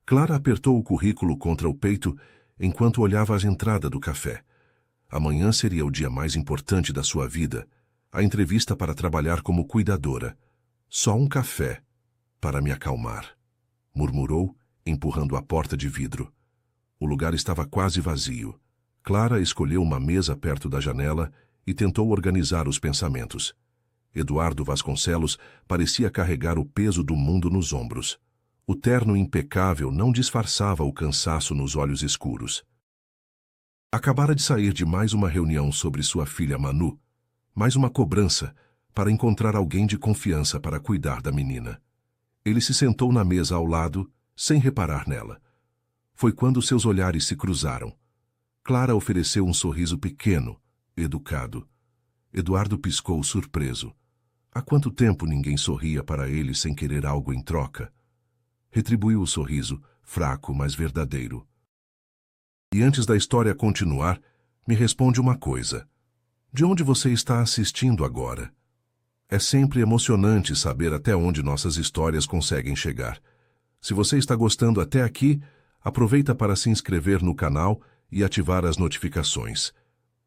Clara apertou o currículo contra o peito enquanto olhava a entrada do café. Amanhã seria o dia mais importante da sua vida, a entrevista para trabalhar como cuidadora. Só um café para me acalmar, murmurou, empurrando a porta de vidro. O lugar estava quase vazio. Clara escolheu uma mesa perto da janela e tentou organizar os pensamentos. Eduardo Vasconcelos parecia carregar o peso do mundo nos ombros. O terno impecável não disfarçava o cansaço nos olhos escuros. Acabara de sair de mais uma reunião sobre sua filha Manu, mais uma cobrança para encontrar alguém de confiança para cuidar da menina. Ele se sentou na mesa ao lado, sem reparar nela. Foi quando seus olhares se cruzaram. Clara ofereceu um sorriso pequeno, educado. Eduardo piscou surpreso. Há quanto tempo ninguém sorria para ele sem querer algo em troca? Retribuiu o sorriso, fraco, mas verdadeiro. E antes da história continuar, me responde uma coisa. De onde você está assistindo agora? É sempre emocionante saber até onde nossas histórias conseguem chegar. Se você está gostando até aqui, aproveita para se inscrever no canal e ativar as notificações.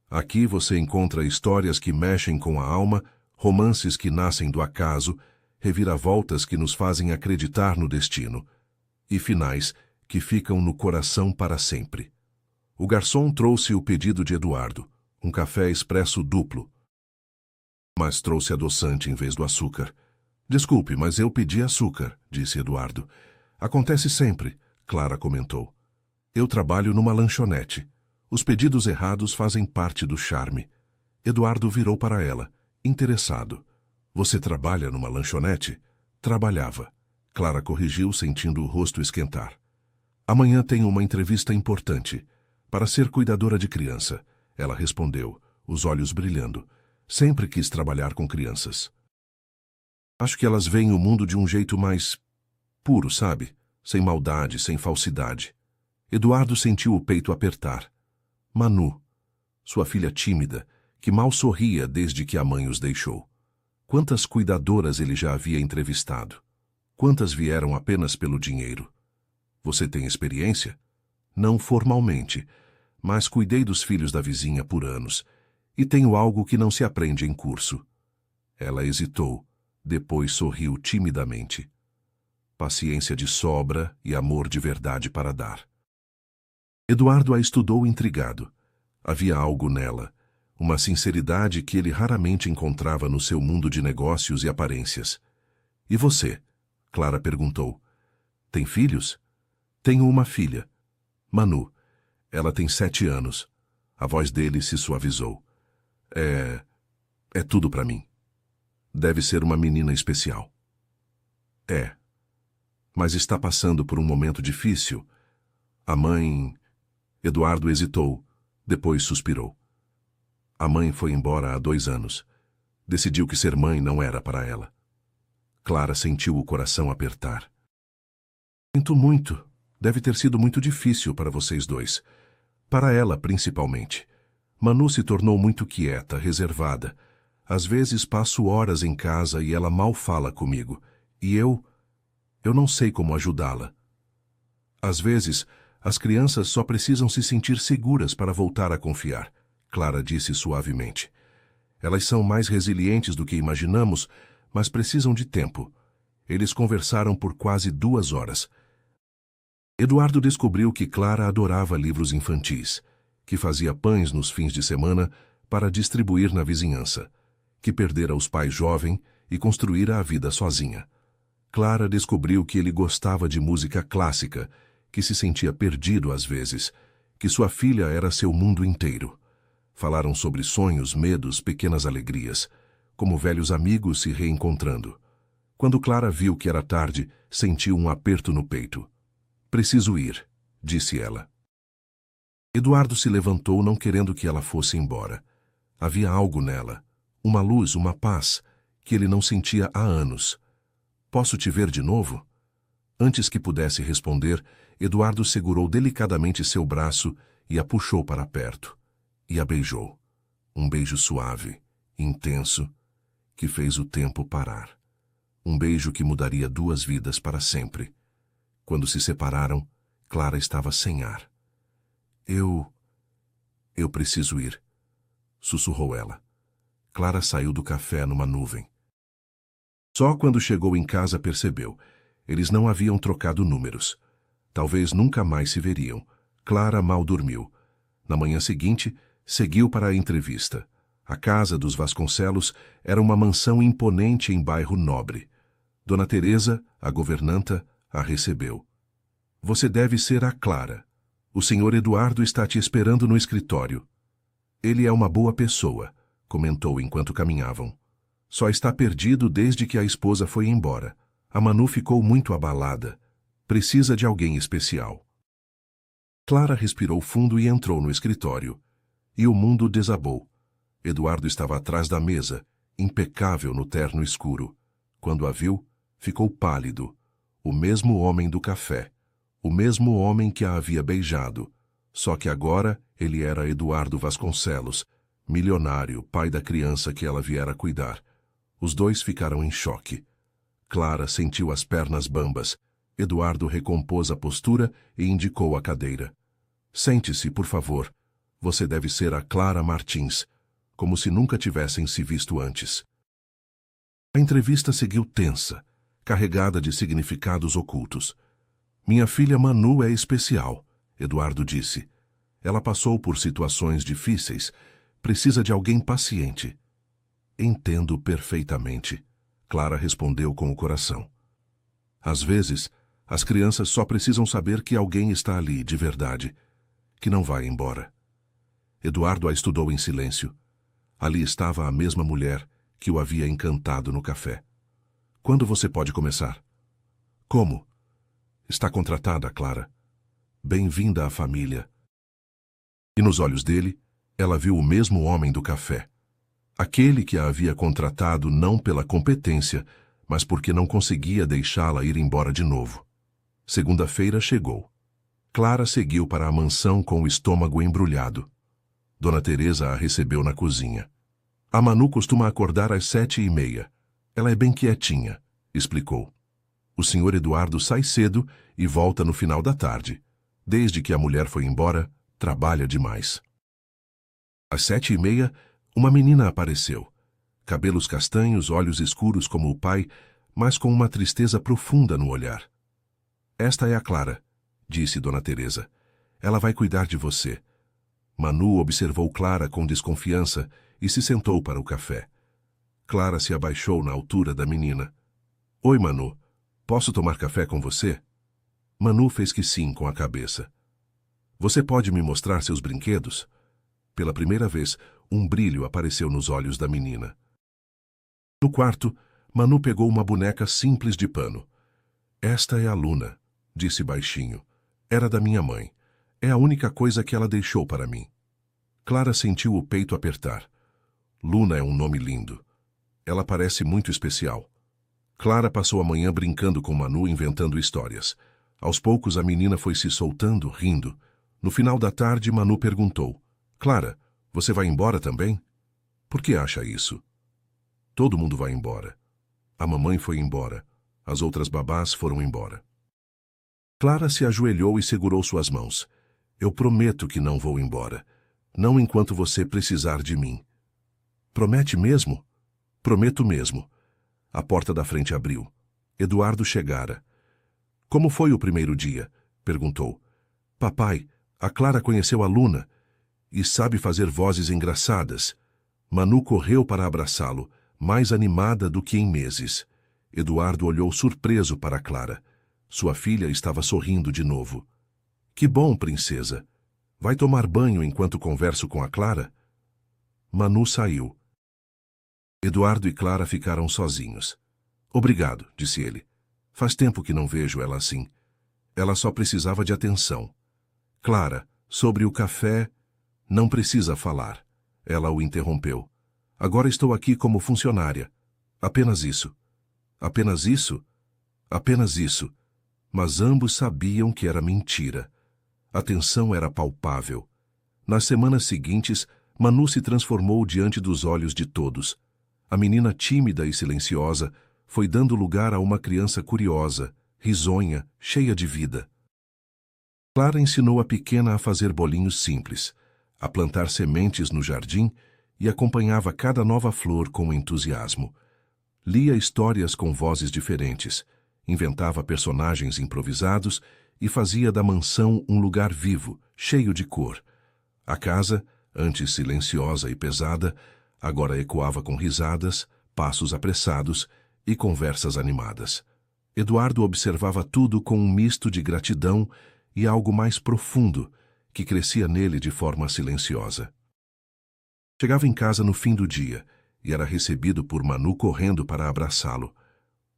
Aqui você encontra histórias que mexem com a alma, romances que nascem do acaso, reviravoltas que nos fazem acreditar no destino, e finais que ficam no coração para sempre. O garçom trouxe o pedido de Eduardo, um café expresso duplo. Mas trouxe adoçante em vez do açúcar. Desculpe, mas eu pedi açúcar, disse Eduardo. Acontece sempre, Clara comentou. Eu trabalho numa lanchonete. Os pedidos errados fazem parte do charme. Eduardo virou para ela, interessado. Você trabalha numa lanchonete? Trabalhava. Clara corrigiu, sentindo o rosto esquentar. Amanhã tenho uma entrevista importante. Para ser cuidadora de criança, ela respondeu, os olhos brilhando. Sempre quis trabalhar com crianças. Acho que elas veem o mundo de um jeito mais puro, sabe? Sem maldade, sem falsidade. Eduardo sentiu o peito apertar. Manu, sua filha tímida, que mal sorria desde que a mãe os deixou. Quantas cuidadoras ele já havia entrevistado? Quantas vieram apenas pelo dinheiro? Você tem experiência? Não formalmente, mas cuidei dos filhos da vizinha por anos, e tenho algo que não se aprende em curso. Ela hesitou, depois sorriu timidamente. Paciência de sobra e amor de verdade para dar. Eduardo a estudou intrigado. Havia algo nela, uma sinceridade que ele raramente encontrava no seu mundo de negócios e aparências. E você? Clara perguntou. Tem filhos? Tenho uma filha. Manu. Ela tem 7 anos. A voz dele se suavizou. É tudo para mim. Deve ser uma menina especial. É. Mas está passando por um momento difícil. A mãe... Eduardo hesitou, depois suspirou. A mãe foi embora há 2 anos. Decidiu que ser mãe não era para ela. Clara sentiu o coração apertar. Sinto muito. Deve ter sido muito difícil para vocês dois. Para ela, principalmente. Manu se tornou muito quieta, reservada. Às vezes passo horas em casa e ela mal fala comigo. E eu não sei como ajudá-la. Às vezes, as crianças só precisam se sentir seguras para voltar a confiar, Clara disse suavemente. Elas são mais resilientes do que imaginamos, mas precisam de tempo. Eles conversaram por quase 2 horas. Eduardo descobriu que Clara adorava livros infantis, que fazia pães nos fins de semana para distribuir na vizinhança, que perdera os pais jovem e construíra a vida sozinha. Clara descobriu que ele gostava de música clássica, que se sentia perdido às vezes, que sua filha era seu mundo inteiro. Falaram sobre sonhos, medos, pequenas alegrias, como velhos amigos se reencontrando. Quando Clara viu que era tarde, sentiu um aperto no peito. Preciso ir, disse ela. Eduardo se levantou, não querendo que ela fosse embora. Havia algo nela, uma luz, uma paz, que ele não sentia há anos. Posso te ver de novo? Antes que pudesse responder, Eduardo segurou delicadamente seu braço e a puxou para perto. E a beijou. Um beijo suave, intenso, que fez o tempo parar. Um beijo que mudaria 2 vidas para sempre. Quando se separaram, Clara estava sem ar. Eu preciso ir, sussurrou ela. Clara saiu do café numa nuvem. Só quando chegou em casa percebeu. Eles não haviam trocado números. Talvez nunca mais se veriam. Clara mal dormiu. Na manhã seguinte, seguiu para a entrevista. A casa dos Vasconcelos era uma mansão imponente em bairro nobre. Dona Teresa, a governanta, a recebeu. Você deve ser a Clara. O senhor Eduardo está te esperando no escritório. Ele é uma boa pessoa, comentou enquanto caminhavam. Só está perdido desde que a esposa foi embora. A Manu ficou muito abalada. Precisa de alguém especial. Clara respirou fundo e entrou no escritório. E o mundo desabou. Eduardo estava atrás da mesa, impecável no terno escuro. Quando a viu, ficou pálido. O mesmo homem do café. O mesmo homem que a havia beijado. Só que agora ele era Eduardo Vasconcelos, milionário, pai da criança que ela viera cuidar. Os dois ficaram em choque. Clara sentiu as pernas bambas. Eduardo recompôs a postura e indicou a cadeira. Sente-se, por favor. Você deve ser a Clara Martins, como se nunca tivessem se visto antes. A entrevista seguiu tensa, carregada de significados ocultos. Minha filha Manu é especial, Eduardo disse. Ela passou por situações difíceis. Precisa de alguém paciente. Entendo perfeitamente, Clara respondeu com o coração. Às vezes, as crianças só precisam saber que alguém está ali de verdade, que não vai embora. Eduardo a estudou em silêncio. Ali estava a mesma mulher que o havia encantado no café. Quando você pode começar? Como? Está contratada, Clara. Bem-vinda à família. E nos olhos dele, ela viu o mesmo homem do café. Aquele que a havia contratado não pela competência, mas porque não conseguia deixá-la ir embora de novo. Segunda-feira chegou. Clara seguiu para a mansão com o estômago embrulhado. Dona Teresa a recebeu na cozinha. A Manu costuma acordar às 7h30. Ela é bem quietinha, explicou. O senhor Eduardo sai cedo e volta no final da tarde. Desde que a mulher foi embora, trabalha demais. Às 7h30, uma menina apareceu. Cabelos castanhos, olhos escuros como o pai, mas com uma tristeza profunda no olhar. Esta é a Clara, disse Dona Teresa. Ela vai cuidar de você. Manu observou Clara com desconfiança e se sentou para o café. Clara se abaixou na altura da menina. Oi, Manu. Posso tomar café com você? Manu fez que sim com a cabeça. Você pode me mostrar seus brinquedos? Pela primeira vez, um brilho apareceu nos olhos da menina. No quarto, Manu pegou uma boneca simples de pano. Esta é a Luna, disse baixinho. Era da minha mãe. É a única coisa que ela deixou para mim. Clara sentiu o peito apertar. Luna é um nome lindo. Ela parece muito especial. Clara passou a manhã brincando com Manu, inventando histórias. Aos poucos a menina foi se soltando, rindo. No final da tarde, Manu perguntou. Clara, você vai embora também? Por que acha isso? Todo mundo vai embora. A mamãe foi embora. As outras babás foram embora. Clara se ajoelhou e segurou suas mãos. Eu prometo que não vou embora. Não enquanto você precisar de mim. Promete mesmo? Prometo mesmo. A porta da frente abriu. Eduardo chegara. Como foi o primeiro dia? Perguntou. Papai, a Clara conheceu a Luna e sabe fazer vozes engraçadas. Manu correu para abraçá-lo, mais animada do que em meses. Eduardo olhou surpreso para Clara. Sua filha estava sorrindo de novo. Que bom, princesa. Vai tomar banho enquanto converso com a Clara? Manu saiu. Eduardo e Clara ficaram sozinhos. Obrigado, disse ele. Faz tempo que não vejo ela assim. Ela só precisava de atenção. Clara, sobre o café, não precisa falar. Ela o interrompeu. Agora estou aqui como funcionária. Apenas isso. Apenas isso? Apenas isso. Mas ambos sabiam que era mentira. A tensão era palpável. Nas semanas seguintes, Manu se transformou diante dos olhos de todos. A menina tímida e silenciosa foi dando lugar a uma criança curiosa, risonha, cheia de vida. Clara ensinou a pequena a fazer bolinhos simples, a plantar sementes no jardim e acompanhava cada nova flor com entusiasmo. Lia histórias com vozes diferentes, inventava personagens improvisados e fazia da mansão um lugar vivo, cheio de cor. A casa, antes silenciosa e pesada, agora ecoava com risadas, passos apressados e conversas animadas. Eduardo observava tudo com um misto de gratidão e algo mais profundo, que crescia nele de forma silenciosa. Chegava em casa no fim do dia e era recebido por Manu correndo para abraçá-lo,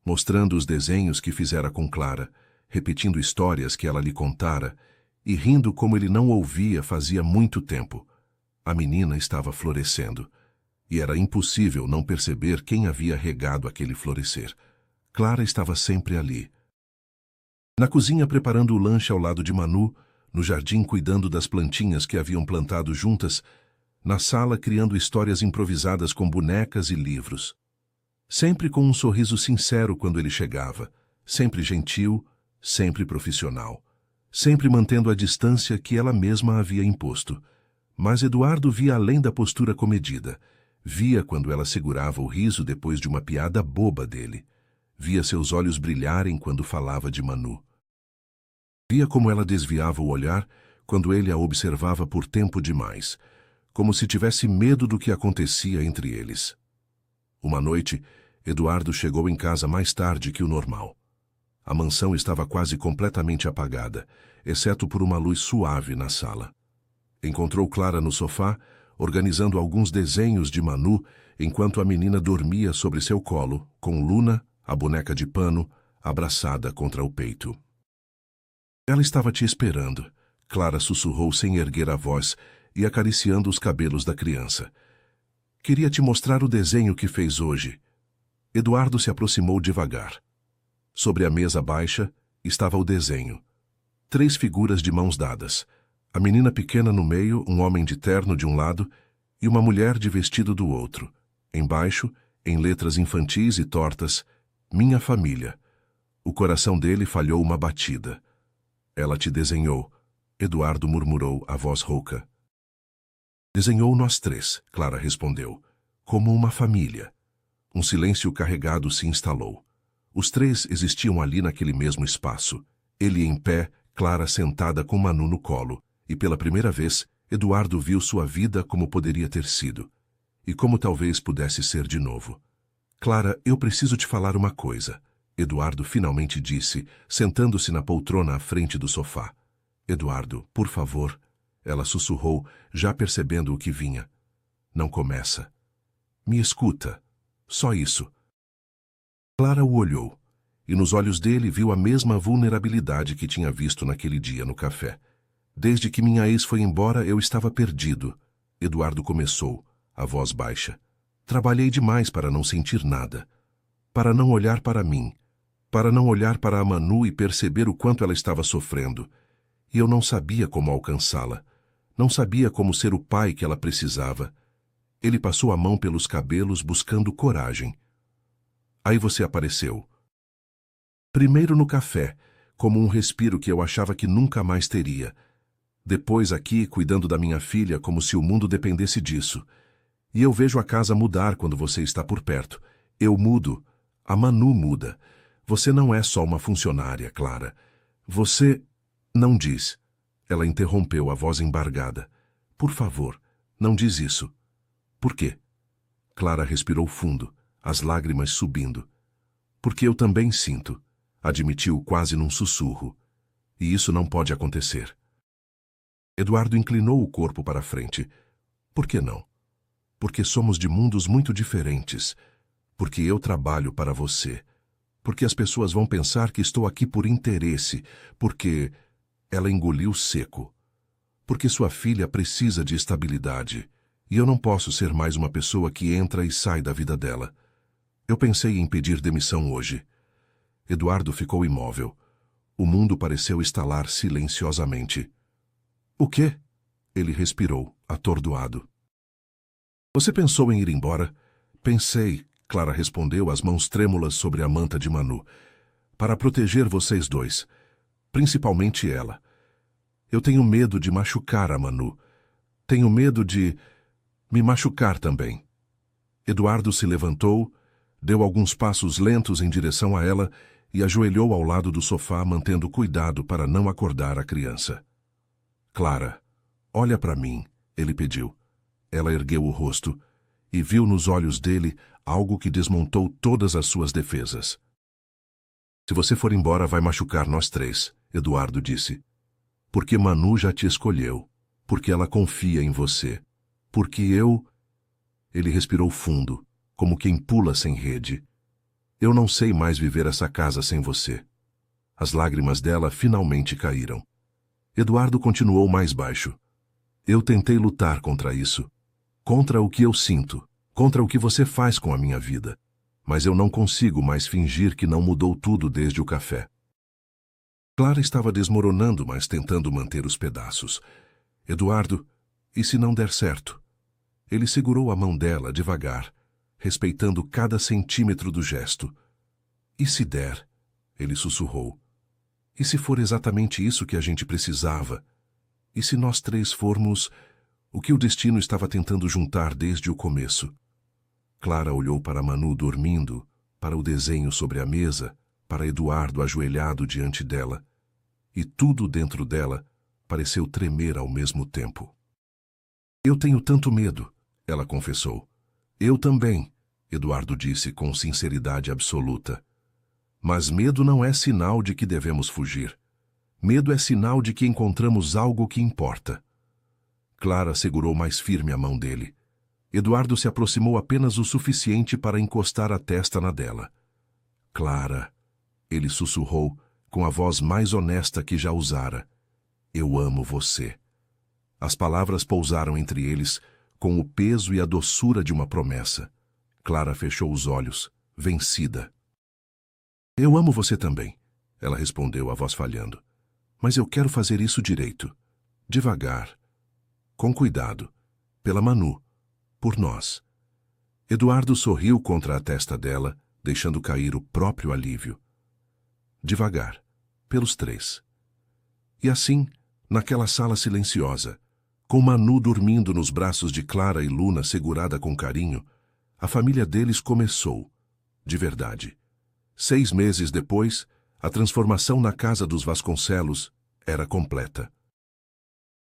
mostrando os desenhos que fizera com Clara, repetindo histórias que ela lhe contara e rindo como ele não ouvia fazia muito tempo. A menina estava florescendo, e era impossível não perceber quem havia regado aquele florescer. Clara estava sempre ali. Na cozinha preparando o lanche ao lado de Manu, no jardim cuidando das plantinhas que haviam plantado juntas, na sala criando histórias improvisadas com bonecas e livros. Sempre com um sorriso sincero quando ele chegava, sempre gentil, sempre profissional, sempre mantendo a distância que ela mesma havia imposto. Mas Eduardo via além da postura comedida. Via quando ela segurava o riso depois de uma piada boba dele. Via seus olhos brilharem quando falava de Manu. Via como ela desviava o olhar quando ele a observava por tempo demais, como se tivesse medo do que acontecia entre eles. Uma noite, Eduardo chegou em casa mais tarde que o normal. A mansão estava quase completamente apagada, exceto por uma luz suave na sala. Encontrou Clara no sofá, organizando alguns desenhos de Manu, enquanto a menina dormia sobre seu colo, com Luna, a boneca de pano, abraçada contra o peito. Ela estava te esperando, Clara sussurrou sem erguer a voz e acariciando os cabelos da criança. Queria te mostrar o desenho que fez hoje. Eduardo se aproximou devagar. Sobre a mesa baixa estava o desenho. 3 figuras de mãos dadas. A menina pequena no meio, um homem de terno de um lado e uma mulher de vestido do outro. Embaixo, em letras infantis e tortas, minha família. O coração dele falhou uma batida. Ela te desenhou, Eduardo murmurou, a voz rouca. Desenhou nós 3, Clara respondeu, como uma família. Um silêncio carregado se instalou. Os 3 existiam ali naquele mesmo espaço. Ele em pé, Clara sentada com Manu no colo. E pela primeira vez, Eduardo viu sua vida como poderia ter sido. E como talvez pudesse ser de novo. Clara, eu preciso te falar uma coisa. Eduardo finalmente disse, sentando-se na poltrona à frente do sofá. Eduardo, por favor. Ela sussurrou, já percebendo o que vinha. Não começa. Me escuta. Só isso. Clara o olhou, e nos olhos dele viu a mesma vulnerabilidade que tinha visto naquele dia no café. Desde que minha ex foi embora, eu estava perdido. Eduardo começou, a voz baixa. Trabalhei demais para não sentir nada. Para não olhar para mim. Para não olhar para a Manu e perceber o quanto ela estava sofrendo. E eu não sabia como alcançá-la. Não sabia como ser o pai que ela precisava. Ele passou a mão pelos cabelos buscando coragem. Aí você apareceu. Primeiro no café, como um respiro que eu achava que nunca mais teria. Depois aqui, cuidando da minha filha como se o mundo dependesse disso. E eu vejo a casa mudar quando você está por perto. Eu mudo. A Manu muda. Você não é só uma funcionária, Clara. Você... Não diz. Ela interrompeu, a voz embargada. Por favor, não diz isso. Por quê? Clara respirou fundo, as lágrimas subindo. Porque eu também sinto, admitiu quase num sussurro. E isso não pode acontecer. Eduardo inclinou o corpo para a frente. Por que não? Porque somos de mundos muito diferentes. Porque eu trabalho para você. Porque as pessoas vão pensar que estou aqui por interesse. Porque... Ela engoliu seco. Porque sua filha precisa de estabilidade. E eu não posso ser mais uma pessoa que entra e sai da vida dela. Eu pensei em pedir demissão hoje. Eduardo ficou imóvel. O mundo pareceu estalar silenciosamente. O quê? Ele respirou, atordoado. Você pensou em ir embora? Pensei, Clara respondeu, as mãos trêmulas sobre a manta de Manu. para proteger vocês dois, principalmente ela. Eu tenho medo de machucar a Manu. Tenho medo de me machucar também. Eduardo se levantou, deu alguns passos lentos em direção a ela e ajoelhou ao lado do sofá, mantendo cuidado para não acordar a criança. Clara, olha para mim, ele pediu. Ela ergueu o rosto e viu nos olhos dele algo que desmontou todas as suas defesas. Se você for embora, vai machucar nós três, Eduardo disse. Porque Manu já te escolheu. Porque ela confia em você. Porque eu... Ele respirou fundo, como quem pula sem rede. Eu não sei mais viver essa casa sem você. As lágrimas dela finalmente caíram. Eduardo continuou mais baixo. Eu tentei lutar contra isso. Contra o que eu sinto. Contra o que você faz com a minha vida. Mas eu não consigo mais fingir que não mudou tudo desde o café. Clara estava desmoronando, mas tentando manter os pedaços. Eduardo, e se não der certo? Ele segurou a mão dela devagar, respeitando cada centímetro do gesto. E se der? Ele sussurrou. E se for exatamente isso que a gente precisava? E se nós três formos o que o destino estava tentando juntar desde o começo? Clara olhou para Manu dormindo, para o desenho sobre a mesa, para Eduardo ajoelhado diante dela, e tudo dentro dela pareceu tremer ao mesmo tempo. Eu tenho tanto medo, ela confessou. Eu também, Eduardo disse com sinceridade absoluta. Mas medo não é sinal de que devemos fugir. Medo é sinal de que encontramos algo que importa. Clara segurou mais firme a mão dele. Eduardo se aproximou apenas o suficiente para encostar a testa na dela. Clara, ele sussurrou, com a voz mais honesta que já usara. Eu amo você. As palavras pousaram entre eles, com o peso e a doçura de uma promessa. Clara fechou os olhos, vencida. Eu amo você também, ela respondeu, a voz falhando. Mas eu quero fazer isso direito. Devagar. Com cuidado. Pela Manu. Por nós. Eduardo sorriu contra a testa dela, deixando cair o próprio alívio. Devagar. Pelos três. E assim, naquela sala silenciosa, com Manu dormindo nos braços de Clara e Luna segurada com carinho, a família deles começou, de verdade. 6 meses depois, a transformação na casa dos Vasconcelos era completa.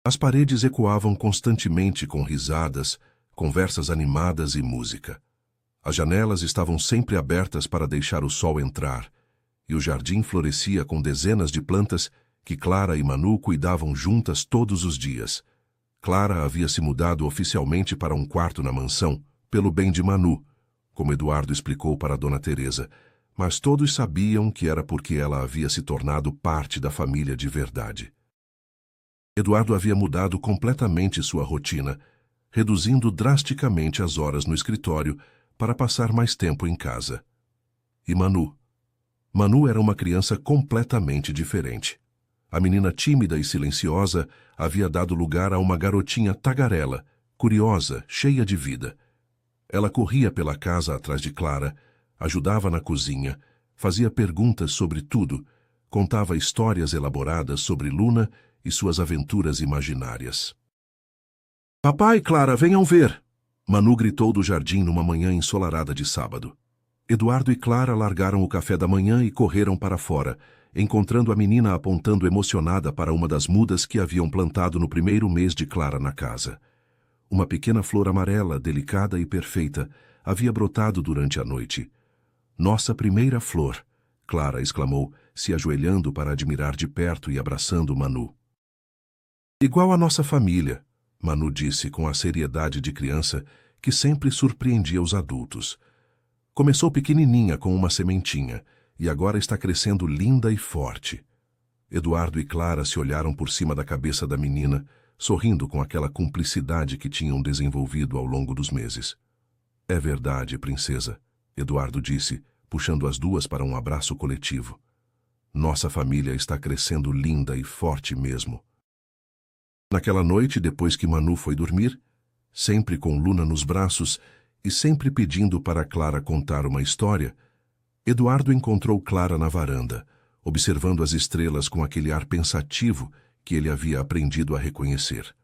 As paredes ecoavam constantemente com risadas, conversas animadas e música. As janelas estavam sempre abertas para deixar o sol entrar, e o jardim florescia com dezenas de plantas que Clara e Manu cuidavam juntas todos os dias. Clara havia se mudado oficialmente para um quarto na mansão, pelo bem de Manu, como Eduardo explicou para Dona Teresa, mas todos sabiam que era porque ela havia se tornado parte da família de verdade. Eduardo havia mudado completamente sua rotina, reduzindo drasticamente as horas no escritório para passar mais tempo em casa. E Manu? Manu era uma criança completamente diferente. A menina tímida e silenciosa havia dado lugar a uma garotinha tagarela, curiosa, cheia de vida. Ela corria pela casa atrás de Clara, ajudava na cozinha, fazia perguntas sobre tudo, contava histórias elaboradas sobre Luna e suas aventuras imaginárias. Papai e Clara, venham ver! Manu gritou do jardim numa manhã ensolarada de sábado. Eduardo e Clara largaram o café da manhã e correram para fora, encontrando a menina apontando emocionada para uma das mudas que haviam plantado no primeiro mês de Clara na casa. Uma pequena flor amarela, delicada e perfeita, havia brotado durante a noite. Nossa primeira flor, Clara exclamou, se ajoelhando para admirar de perto e abraçando Manu. Igual a nossa família, Manu disse com a seriedade de criança que sempre surpreendia os adultos. Começou pequenininha com uma sementinha e agora está crescendo linda e forte. Eduardo e Clara se olharam por cima da cabeça da menina, sorrindo com aquela cumplicidade que tinham desenvolvido ao longo dos meses. É verdade, princesa, Eduardo disse, puxando as duas para um abraço coletivo. Nossa família está crescendo linda e forte mesmo. Naquela noite, depois que Manu foi dormir, sempre com Luna nos braços e sempre pedindo para Clara contar uma história, Eduardo encontrou Clara na varanda, observando as estrelas com aquele ar pensativo que ele havia aprendido a reconhecer.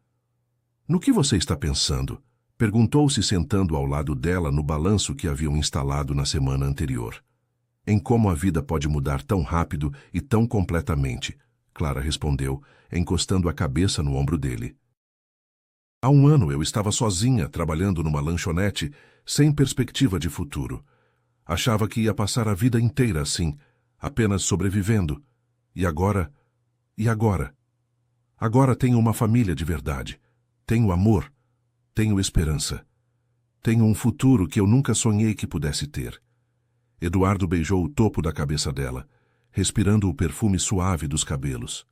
No que você está pensando? Perguntou-se sentando ao lado dela no balanço que haviam instalado na semana anterior. Em como a vida pode mudar tão rápido e tão completamente, Clara respondeu, encostando a cabeça no ombro dele. Há um ano eu estava sozinha, trabalhando numa lanchonete, sem perspectiva de futuro. Achava que ia passar a vida inteira assim, apenas sobrevivendo. E agora? E agora? Agora tenho uma família de verdade. Tenho amor. Tenho esperança. Tenho um futuro que eu nunca sonhei que pudesse ter. Eduardo beijou o topo da cabeça dela, respirando o perfume suave dos cabelos.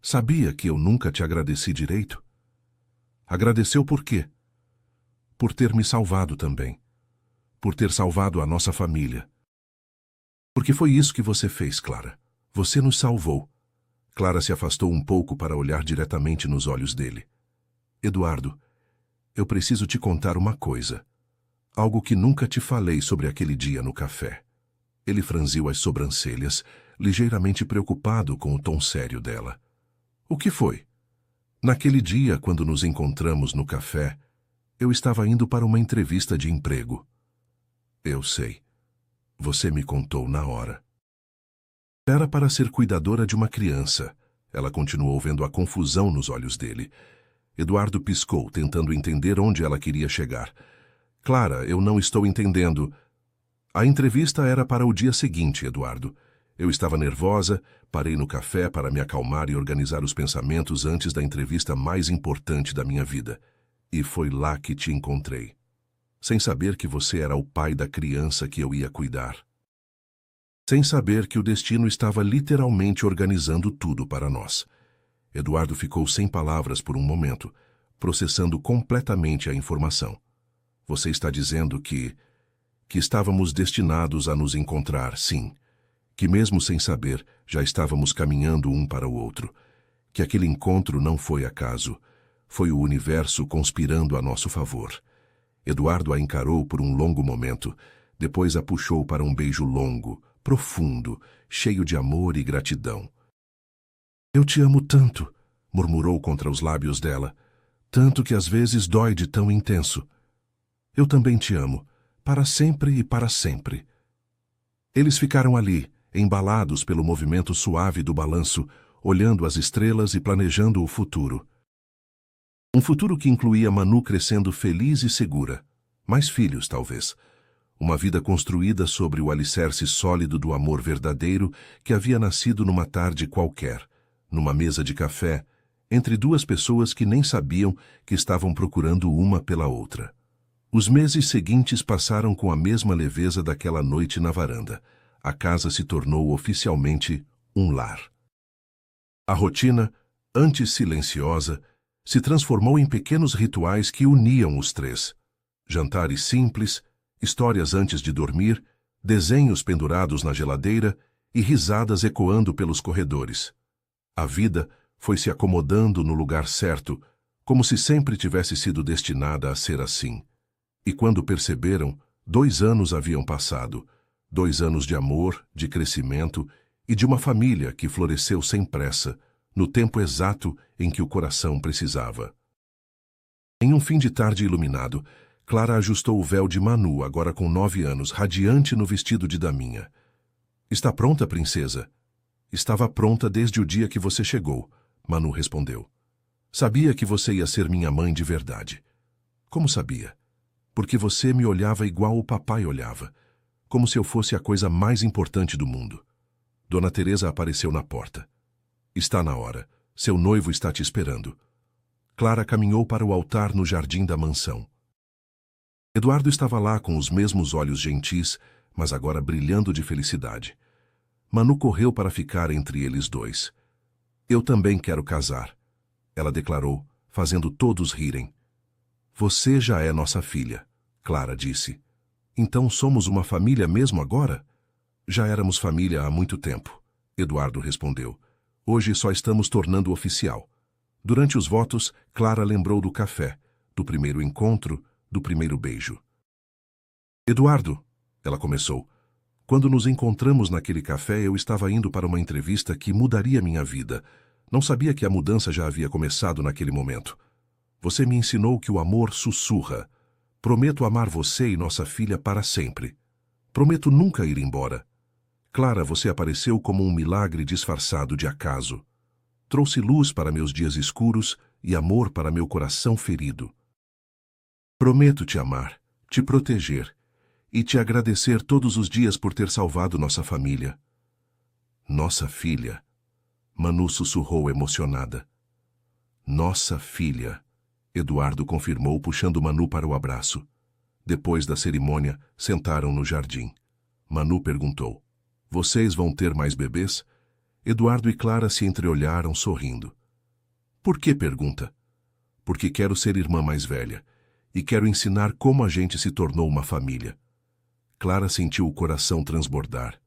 Sabia que eu nunca te agradeci direito? Agradeceu por quê? Por ter me salvado também. Por ter salvado a nossa família. Porque foi isso que você fez, Clara. Você nos salvou. Clara se afastou um pouco para olhar diretamente nos olhos dele. Eduardo, eu preciso te contar uma coisa. Algo que nunca te falei sobre aquele dia no café. Ele franziu as sobrancelhas, ligeiramente preocupado com o tom sério dela. O que foi? Naquele dia, quando nos encontramos no café, eu estava indo para uma entrevista de emprego. Eu sei. Você me contou na hora. Era para ser cuidadora de uma criança. Ela continuou vendo a confusão nos olhos dele. Eduardo piscou, tentando entender onde ela queria chegar. Clara, eu não estou entendendo. A entrevista era para o dia seguinte, Eduardo. Eu estava nervosa, parei no café para me acalmar e organizar os pensamentos antes da entrevista mais importante da minha vida. E foi lá que te encontrei. Sem saber que você era o pai da criança que eu ia cuidar. Sem saber que o destino estava literalmente organizando tudo para nós. Eduardo ficou sem palavras por um momento, processando completamente a informação. Você está dizendo que estávamos destinados a nos encontrar, sim. Que mesmo sem saber, já estávamos caminhando um para o outro. Que aquele encontro não foi acaso. Foi o universo conspirando a nosso favor. Eduardo a encarou por um longo momento, depois a puxou para um beijo longo, profundo, cheio de amor e gratidão. Eu te amo tanto, murmurou contra os lábios dela, tanto que às vezes dói de tão intenso. Eu também te amo, para sempre e para sempre. Eles ficaram ali, embalados pelo movimento suave do balanço, olhando as estrelas e planejando o futuro. Um futuro que incluía Manu crescendo feliz e segura. Mais filhos, talvez. Uma vida construída sobre o alicerce sólido do amor verdadeiro que havia nascido numa tarde qualquer, numa mesa de café, entre duas pessoas que nem sabiam que estavam procurando uma pela outra. Os meses seguintes passaram com a mesma leveza daquela noite na varanda. A casa se tornou oficialmente um lar. A rotina, antes silenciosa, se transformou em pequenos rituais que uniam os três. Jantares simples, histórias antes de dormir, desenhos pendurados na geladeira e risadas ecoando pelos corredores. A vida foi se acomodando no lugar certo, como se sempre tivesse sido destinada a ser assim. E quando perceberam, 2 anos haviam passado, 2 anos de amor, de crescimento e de uma família que floresceu sem pressa, no tempo exato em que o coração precisava. Em um fim de tarde iluminado, Clara ajustou o véu de Manu, agora com 9 anos, radiante no vestido de daminha. Está pronta, princesa? Estava pronta desde o dia que você chegou, Manu respondeu. Sabia que você ia ser minha mãe de verdade. Como sabia? Porque você me olhava igual o papai olhava, como se eu fosse a coisa mais importante do mundo. Dona Teresa apareceu na porta. Está na hora. Seu noivo está te esperando. Clara caminhou para o altar no jardim da mansão. Eduardo estava lá com os mesmos olhos gentis, mas agora brilhando de felicidade. Manu correu para ficar entre eles dois. Eu também quero casar, ela declarou, fazendo todos rirem. Você já é nossa filha, Clara disse. Então somos uma família mesmo agora? Já éramos família há muito tempo, Eduardo respondeu. Hoje só estamos tornando oficial. Durante os votos, Clara lembrou do café, do primeiro encontro, do primeiro beijo. Eduardo, ela começou. Quando nos encontramos naquele café, eu estava indo para uma entrevista que mudaria minha vida. Não sabia que a mudança já havia começado naquele momento. Você me ensinou que o amor sussurra. Prometo amar você e nossa filha para sempre. Prometo nunca ir embora. Clara, você apareceu como um milagre disfarçado de acaso. Trouxe luz para meus dias escuros e amor para meu coração ferido. Prometo te amar, te proteger e te agradecer todos os dias por ter salvado nossa família. Nossa filha, Manu sussurrou emocionada. Nossa filha, Eduardo confirmou puxando Manu para o abraço. Depois da cerimônia, sentaram no jardim. Manu perguntou: vocês vão ter mais bebês? Eduardo e Clara se entreolharam sorrindo. Por que pergunta? Porque quero ser irmã mais velha e quero ensinar como a gente se tornou uma família. Clara sentiu o coração transbordar.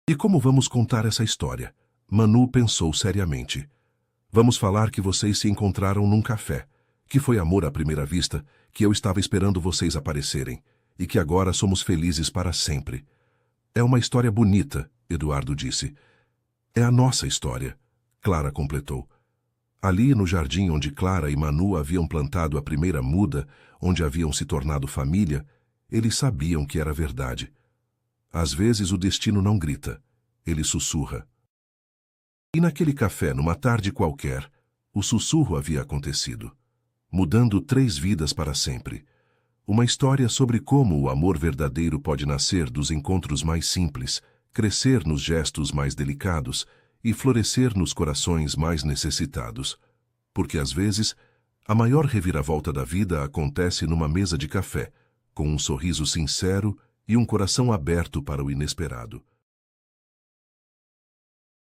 E como vamos contar essa história? Manu pensou seriamente. Vamos falar que vocês se encontraram num café, que foi amor à primeira vista, que eu estava esperando vocês aparecerem, e que agora somos felizes para sempre. É uma história bonita, Eduardo disse. É a nossa história, Clara completou. Ali no jardim onde Clara e Manu haviam plantado a primeira muda, onde haviam se tornado família, eles sabiam que era verdade. Às vezes o destino não grita, ele sussurra. E naquele café, numa tarde qualquer, o sussurro havia acontecido, mudando 3 vidas para sempre. Uma história sobre como o amor verdadeiro pode nascer dos encontros mais simples, crescer nos gestos mais delicados e florescer nos corações mais necessitados. Porque às vezes, a maior reviravolta da vida acontece numa mesa de café, com um sorriso sincero e um coração aberto para o inesperado.